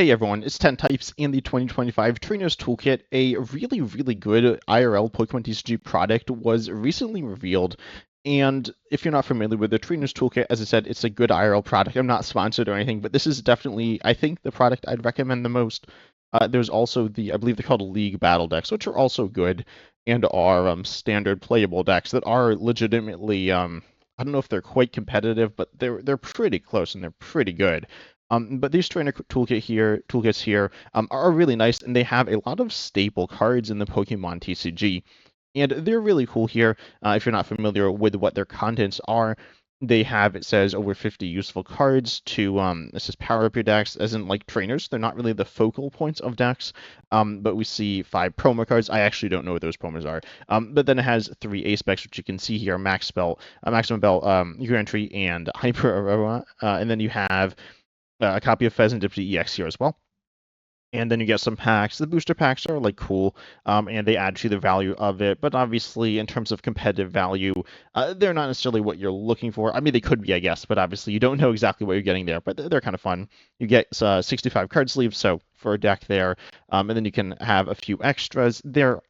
Hey everyone, it's 10 Types and the 2025 Trainers Toolkit, a really good IRL Pokemon TCG product, was recently revealed. And if you're not familiar with the Trainers Toolkit, as I said, it's a good IRL product. I'm not sponsored or anything, but this is definitely, I think, the product I'd recommend the most. There's also I believe they're called League Battle decks, which are also good and are standard playable decks that are legitimately, I don't know if they're quite competitive, but they're pretty close and they're pretty good. But these trainer toolkits here are really nice, and they have a lot of staple cards in the Pokemon TCG. And they're really cool here. If you're not familiar with what their contents are, they have, it says, over 50 useful cards to, this is power up your decks, as in like trainers. They're not really the focal points of decks, but we see 5 promo cards. I actually don't know what those promos are. But then it has 3 ace specs, which you can see here, Maximum Belt, Your Entry, and Hyper Aurora. And then you have a copy of Pheasant Dipsy EX here as well. And then you get some packs. The booster packs are like cool, and they add to the value of it. But obviously, in terms of competitive value, they're not necessarily what you're looking for. I mean, they could be, I guess, but obviously you don't know exactly what you're getting there. But they're kind of fun. You get 65 card sleeves, so for a deck there, and then you can have a few extras. They're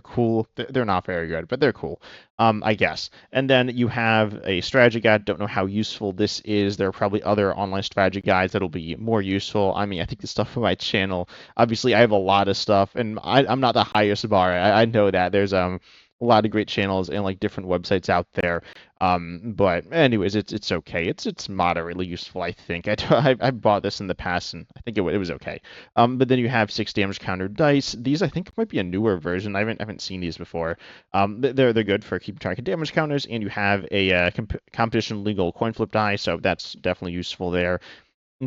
cool. They're not very good, but they're cool, I guess. And then you have a strategy guide. Don't know how useful this is. There are probably other online strategy guides that'll be more useful. I mean, I think the stuff on my channel, obviously, I have a lot of stuff, and I'm not the highest bar. I know that there's a lot of great channels and like different websites out there. But anyways, it's okay. It's moderately useful, I think. I bought this in the past, and I think it was okay. But then you have 6 damage counter dice. These I think might be a newer version. I haven't seen these before. They're good for keeping track of damage counters, and you have a competition legal coin flip die, so that's definitely useful there.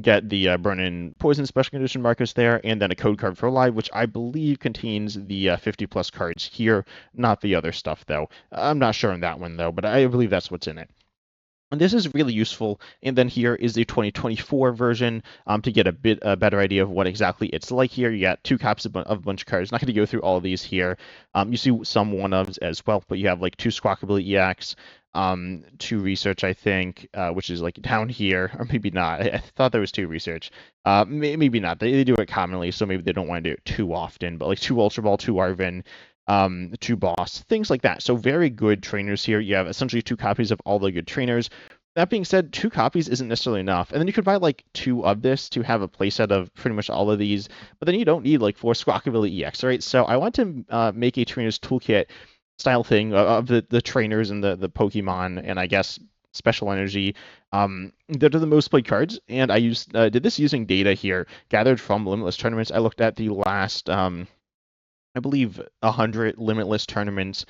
Get the Burn-in Poison special condition markers there, and then a code card for live, which I believe contains the 50 plus cards here, not the other stuff though. I'm not sure on that one though, but I believe that's what's in it. And this is really useful. And then here is the 2024 version to get a better idea of what exactly it's like here. You got 2 copies of a bunch of cards. Not going to go through all of these here. You see some one-ofs as well, but you have like 2 Squawkabilly EX, 2 research, I think, which is like down here, or maybe not. I thought there was 2 research. Maybe not. They do it commonly, so maybe they don't want to do it too often. But like 2 Ultra Ball, 2 Arvin, 2 boss, things like that. So very good trainers here. You have essentially 2 copies of all the good trainers. That being said, 2 copies isn't necessarily enough. And then you could buy like 2 of this to have a playset of pretty much all of these. But then you don't need like 4 Squawkabilly EX, right? So I want to make a trainers toolkit style thing of the trainers and the Pokemon, and I guess special energy that are the most played cards. And I did this using data here gathered from Limitless tournaments. I looked at the last I believe 100 limitless tournaments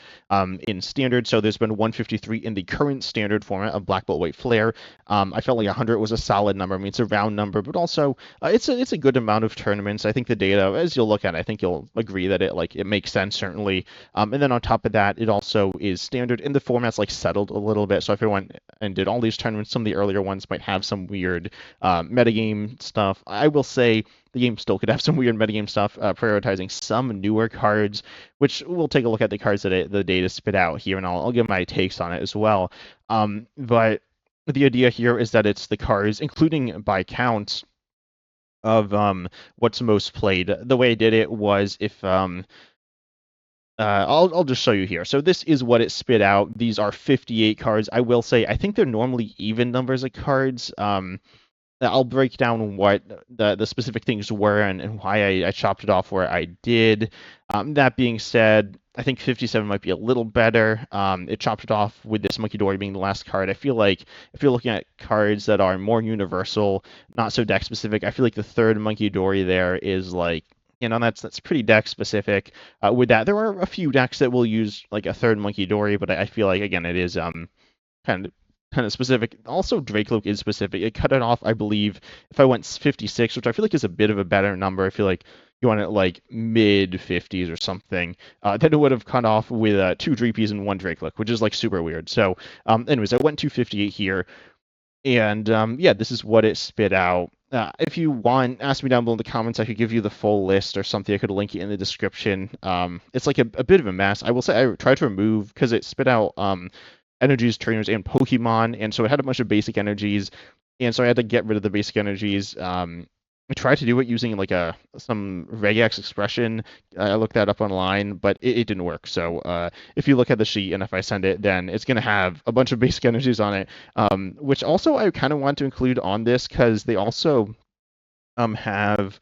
in standard. So there's been 153 in the current standard format of Black Bolt White Flare. I felt like 100 was a solid number. I mean, it's a round number, but also it's a good amount of tournaments. I think the data, as you'll look at, I think you'll agree that it makes sense certainly. And then on top of that, it also is standard, and the format's like settled a little bit. So if I went and did all these tournaments, some of the earlier ones might have some weird metagame stuff. I will say the game still could have some weird metagame stuff, prioritizing some newer cards, which we'll take a look at the cards that the data spit out here, and I'll give my takes on it as well. But the idea here is that it's the cards, including by counts, of what's most played. The way I did it was if I'll just show you here. So this is what it spit out. These are 58 cards. I will say I think they're normally even numbers of cards. I'll break down what the specific things were and why I chopped it off where I did. That being said, I think 57 might be a little better. It chopped it off with this Monkey Dory being the last card. I feel like if you're looking at cards that are more universal, not so deck specific, I feel like the third Monkey Dory there is like, that's pretty deck specific. With that, there are a few decks that will use like a third Monkey Dory, but I feel like again it is kind of specific. Also, Dragult is specific. It cut it off, I believe, if I went 56, which I feel like is a bit of a better number. I feel like you want it like mid 50s or something. Then it would have cut off with 2 Dreepies and 1 Dragult, which is like super weird. So, anyways, I went 258 here, and yeah, this is what it spit out. If you want, ask me down below in the comments. I could give you the full list or something. I could link it in the description. It's like a bit of a mess. I will say I tried to remove because it spit out energies, trainers, and Pokemon, and so it had a bunch of basic energies, and so I had to get rid of the basic energies. I tried to do it using like some regex expression. I looked that up online, but it didn't work. So if you look at the sheet and if I send it, then it's going to have a bunch of basic energies on it, which also I kind of want to include on this because they also have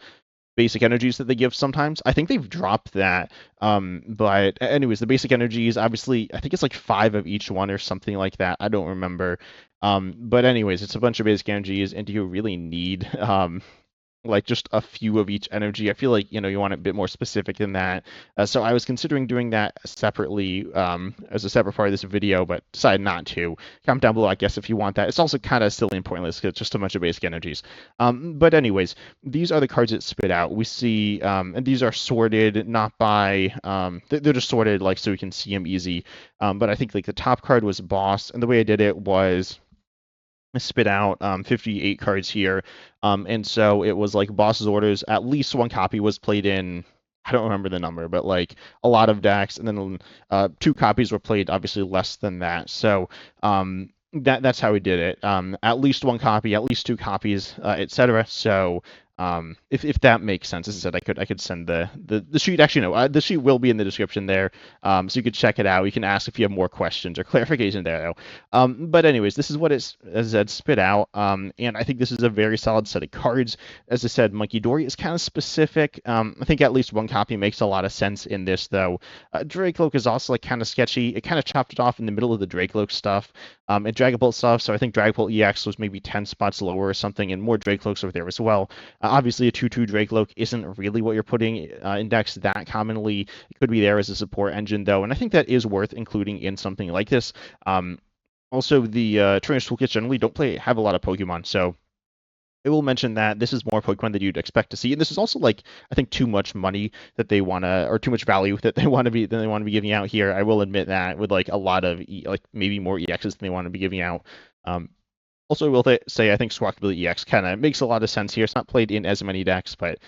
basic energies that they give sometimes. I think they've dropped that. But anyways, the basic energies, obviously, I think it's like 5 of each one or something like that. I don't remember. But anyways, it's a bunch of basic energies, and do you really need like just a few of each energy? I feel like you want it a bit more specific than that. So I was considering doing that separately as a separate part of this video, but decided not to. Comment down below, I guess, if you want that. It's also kind of silly and pointless because it's just a bunch of basic energies. But anyways, these are the cards that spit out. We see, and these are sorted not by, they're just sorted like so we can see them easy. But I think like the top card was Boss, and the way I did it was spit out 58 cards here. And so it was like Boss's Orders. At least one copy was played in, I don't remember the number, but like a lot of decks. And then 2 copies were played, obviously less than that. So that's how we did it. At least one copy, at least 2 copies, etc. So if that makes sense, as I said, I could send the sheet. Actually, no, the sheet will be in the description there, so you could check it out. You can ask if you have more questions or clarification there, though. But anyways, this is what it's, as I said, spit out, and I think this is a very solid set of cards. As I said, Monkey Dory is kind of specific. I think at least one copy makes a lot of sense in this, though. Dragult is also like kind of sketchy. It kind of chopped it off in the middle of the Dragult stuff, and Dragult stuff. So I think Dragult EX was maybe 10 spots lower or something, and more Dragults over there as well. Obviously, a 2/2 Dragult isn't really what you're putting in decks that commonly. It could be there as a support engine, though, and I think that is worth including in something like this. Also, the Trainers Toolkits generally don't have a lot of Pokemon, so I will mention that this is more Pokemon than you'd expect to see, and this is also like I think too much money that they want to, or too much value that they want to be giving out here. I will admit that with like a lot of like maybe more EXs than they want to be giving out. Also, I will say I think Squawkabilly EX kind of makes a lot of sense here. It's not played in as many decks, but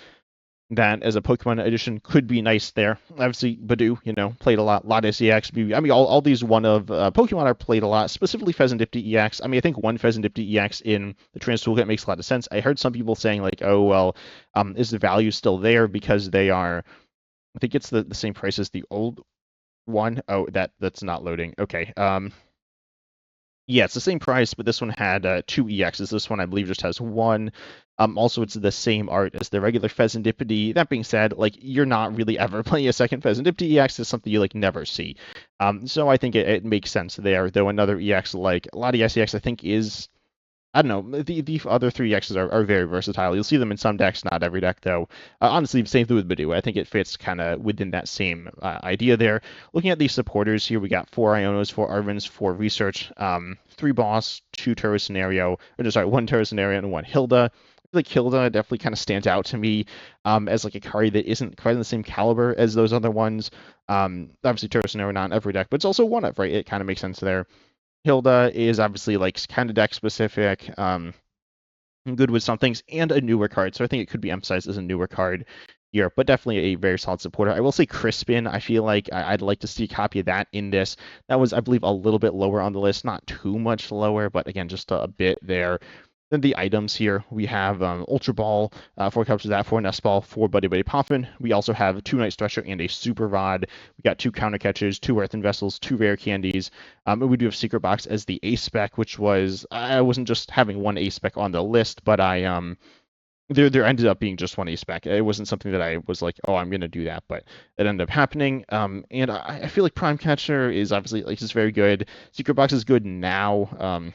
that as a Pokemon edition could be nice there. Obviously, Badoo, played a lot. Latias EX. I mean, all these one of Pokemon are played a lot, specifically Pheasantipti EX. I mean, I think one Pheasantipti EX in the Trans Toolkit makes a lot of sense. I heard some people saying, like, oh, well, is the value still there because they are, I think it's the same price as the old one. Oh, that's not loading. Okay. Yeah, it's the same price, but this one had 2 EXs. This one, I believe, just has 1. Also, it's the same art as the regular Pheasantipiti. That being said, like, you're not really ever playing a second Pheasantipiti EX. It's something you, like, never see. So I think it makes sense there, though another EX like Latias EX, I think, is... I don't know. The other 3 X's are very versatile. You'll see them in some decks, not every deck, though. Honestly, same thing with Badoo. I think it fits kind of within that same idea there. Looking at these supporters here, we got 4 Ionos, 4 Arvins, 4 Research, 3 Boss, 2 Terror Scenario, or no, sorry, 1 Terror Scenario and 1 Hilda. I feel like Hilda definitely kind of stands out to me as like a card that isn't quite in the same caliber as those other ones. Obviously, Terror Scenario not in every deck, but it's also one of, right? It kind of makes sense there. Hilda is obviously like kind of deck specific, good with some things, and a newer card. So I think it could be emphasized as a newer card here, but definitely a very solid supporter. I will say Crispin, I feel like I'd like to see a copy of that in this. That was, I believe, a little bit lower on the list, not too much lower, but again, just a bit there. Then the items here, we have Ultra Ball, 4 cups of that, 4 Nest Ball, 4 Buddy Buddy Poffin. We also have 2 Night Stretcher and a Super Rod. We got 2 Counter Catches, 2 Earthen Vessels, 2 Rare Candies. And we do have Secret Box as the A spec, which was, I wasn't just having one A spec on the list, but there ended up being just one A spec. It wasn't something that I was like, oh, I'm going to do that, but it ended up happening. And I feel like Prime Catcher is obviously like just very good. Secret Box is good now.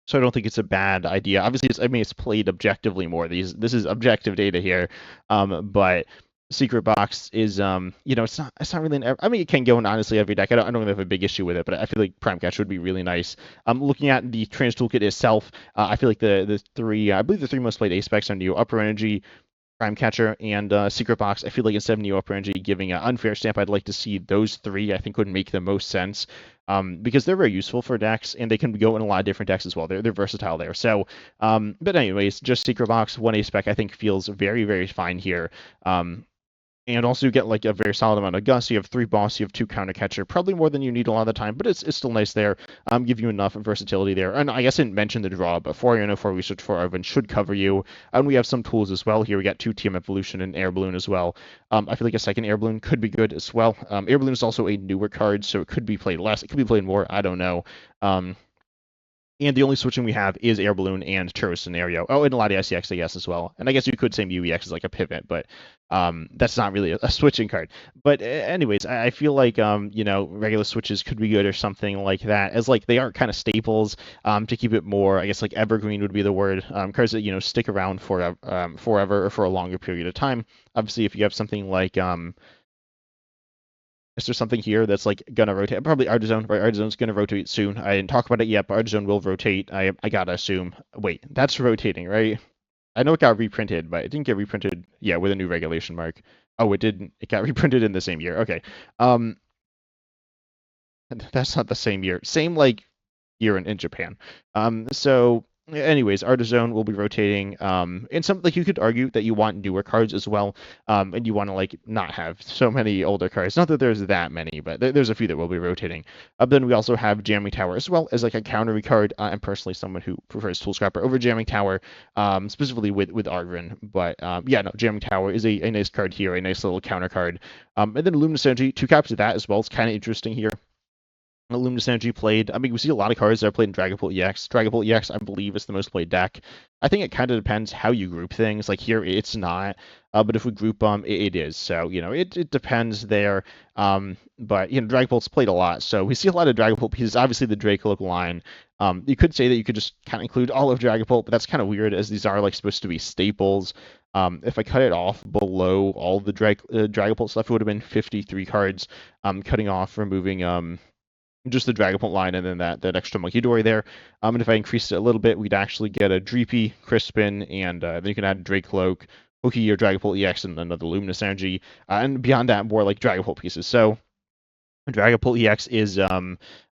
So I don't think it's a bad idea. Obviously, it's played objectively more. This is objective data here, but Secret Box is it's not really I mean, it can go in honestly every deck. I don't have a big issue with it, but I feel like Prime Catch would be really nice. Looking at the Trans Toolkit itself, I feel like the 3 I believe the 3 most played ace specs are Neo Upper Energy, Prime Catcher, and Secret Box. I feel like instead of Neo Upper Energy giving an unfair stamp, I'd like to see those 3. I think would make the most sense. Because they're very useful for decks, and they can go in a lot of different decks as well. They're versatile there. So, but anyways, just Secret Box, 1 A spec, I think feels very, very fine here. And also you get like a very solid amount of gust. You have 3 boss, you have 2 counter catcher, probably more than you need a lot of the time, but it's still nice there. Give you enough versatility there. And I guess I didn't mention the draw, but 4 research for Arvin should cover you. And we have some tools as well. Here we got 2 TM Evolution and Air Balloon as well. I feel like a second Air Balloon could be good as well. Air Balloon is also a newer card, so it could be played less. It could be played more. I don't know. And the only switching we have is Air Balloon and Turbo Scenario. Oh, and a lot of ICX, I guess, as well. And I guess you could say MUEX is like a pivot, but that's not really a switching card. But anyways, I feel like regular switches could be good or something like that, as like they are kind of staples to keep it more, I guess like evergreen would be the word. Cards that stick around forever or for a longer period of time. Obviously, if you have something like is there something here that's like gonna rotate? Probably Artizone, right? Artizone's gonna rotate soon. I didn't talk about it yet, but Artizone will rotate. I gotta assume. Wait, that's rotating, right? I know it got reprinted, but it didn't get reprinted. Yeah, with a new regulation mark. Oh, it didn't. It got reprinted in the same year. Okay. That's not the same year. Same like year in Japan. So anyways, Artizone will be rotating. And some like you could argue that you want newer cards as well. And you want to like not have so many older cards. Not that there's that many, but there's a few that will be rotating. Then we also have Jamming Tower as well as like a counter card. I'm personally someone who prefers Tool Scrapper over Jamming Tower, specifically with Arvin. But yeah, no, Jamming Tower is a nice card here, a nice little counter card. And then Luminous Energy, 2 copies of that as well. It's kind of interesting here. Luminous Energy played. I mean, we see a lot of cards that are played in Dragult EX. Dragult EX, I believe, is the most played deck. I think it kind of depends how you group things. Like here, it's not, but if we group them, it is. So it depends there. But Dragult's played a lot, so we see a lot of Dragult pieces. Obviously, the Dracolic line. You could say that you could just kind of include all of Dragult, but that's kind of weird, as these are like supposed to be staples. If I cut it off below all the Dragult stuff, it would have been 53 cards. Cutting off, removing just the Dragapult line and then that extra Monkey Dory there. And if I increased it a little bit, we'd actually get a Dreepy, Crispin, and then you can add Dracloak, Pokey or Dragapult EX, and another Luminous Energy. And beyond that, more like Dragapult pieces. So Dragapult EX is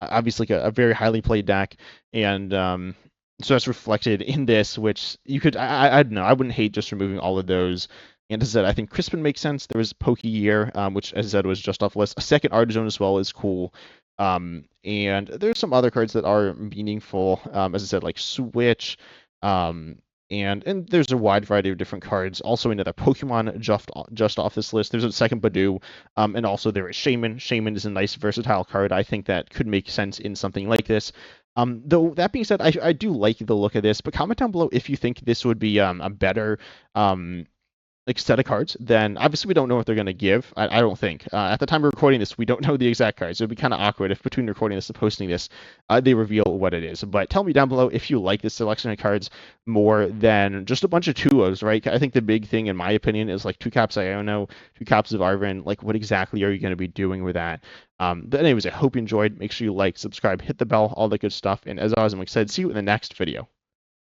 obviously a very highly played deck, and so that's reflected in this, which you could, I don't know, I wouldn't hate just removing all of those. And as I said, I think Crispin makes sense. There was Pokey here, which, as I said, was just off the list. A second Artizone as well is cool. And there's some other cards that are meaningful, as I said, like Switch, and there's a wide variety of different cards. Also another Pokemon just off this list. There's a second Badoo, and also there is Shaman. Shaman is a nice versatile card. I think that could make sense in something like this. Though that being said, I do like the look of this, but comment down below if you think this would be a better like set of cards. Then obviously we don't know what they're going to give. I don't think. At the time of recording this, we don't know the exact cards. It would be kind of awkward if between recording this and posting this, they reveal what it is. But tell me down below if you like this selection of cards more than just a bunch of 2-0s, right? I think the big thing, in my opinion, is like 2 copies of Iono, 2 copies of Arvin. Like, what exactly are you going to be doing with that? But anyways, I hope you enjoyed. Make sure you like, subscribe, hit the bell, all that good stuff. And as always, I'm excited to see you in the next video.